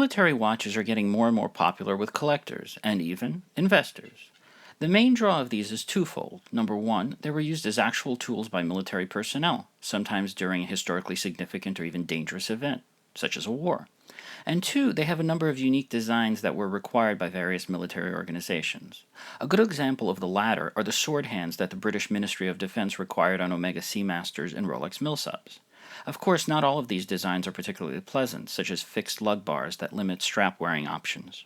Military watches are getting more and more popular with collectors, and even investors. The main draw of these is twofold. Number one, they were used as actual tools by military personnel, sometimes during a historically significant or even dangerous event, such as a war. And two, they have a number of unique designs that were required by various military organizations. A good example of the latter are the sword hands that the British Ministry of Defense required on Omega Seamasters and Rolex Millsubs. Of course, not all of these designs are particularly pleasant, such as fixed lug bars that limit strap-wearing options.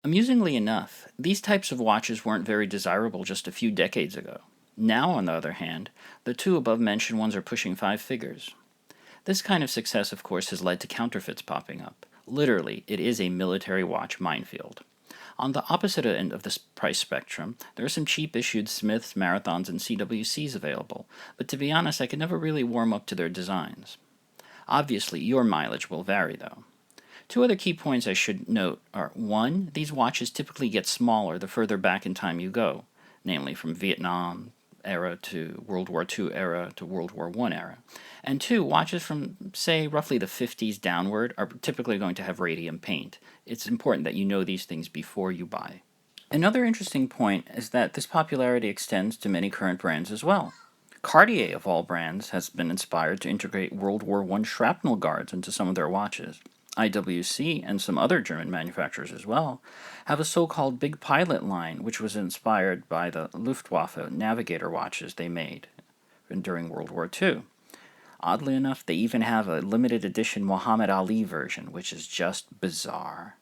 Amusingly enough, these types of watches weren't very desirable just a few decades ago. Now, on the other hand, the two above-mentioned ones are pushing 5 figures. This kind of success, of course, has led to counterfeits popping up. Literally, it is a military watch minefield. On the opposite end of this price spectrum, there are some cheap-issued Smiths, Marathons, and CWCs available, but to be honest, I could never really warm up to their designs. Obviously, your mileage will vary, though. Two other key points I should note are, 1, these watches typically get smaller the further back in time you go, namely from Vietnam era to World War II era to World War I era. And 2, watches from, say, roughly the 50s downward are typically going to have radium paint. It's important that you know these things before you buy. Another interesting point is that this popularity extends to many current brands as well. Cartier, of all brands, has been inspired to integrate World War I shrapnel guards into some of their watches. IWC, and some other German manufacturers as well, have a so-called Big Pilot line, which was inspired by the Luftwaffe navigator watches they made during World War II. Oddly enough, they even have a limited edition Muhammad Ali version, which is just bizarre.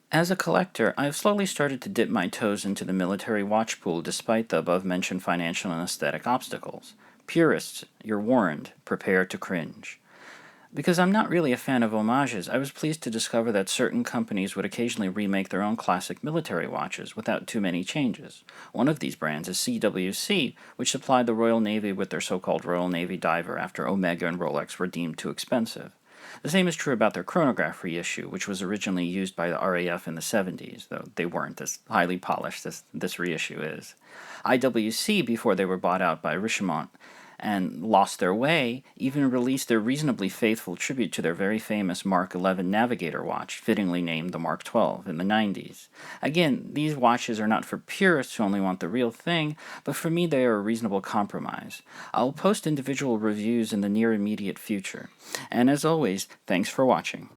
As a collector, I have slowly started to dip my toes into the military watch pool despite the above-mentioned financial and aesthetic obstacles. Purists, you're warned, prepare to cringe. Because I'm not really a fan of homages, I was pleased to discover that certain companies would occasionally remake their own classic military watches without too many changes. One of these brands is CWC, which supplied the Royal Navy with their so-called Royal Navy diver after Omega and Rolex were deemed too expensive. The same is true about their chronograph reissue, which was originally used by the RAF in the 70s, though they weren't as highly polished as this reissue is. IWC, before they were bought out by Richemont and lost their way, even released their reasonably faithful tribute to their very famous Mark XI Navigator watch, fittingly named the Mark XII, in the 90s. Again, these watches are not for purists who only want the real thing, but for me they are a reasonable compromise. I'll post individual reviews in the near immediate future. And as always, thanks for watching.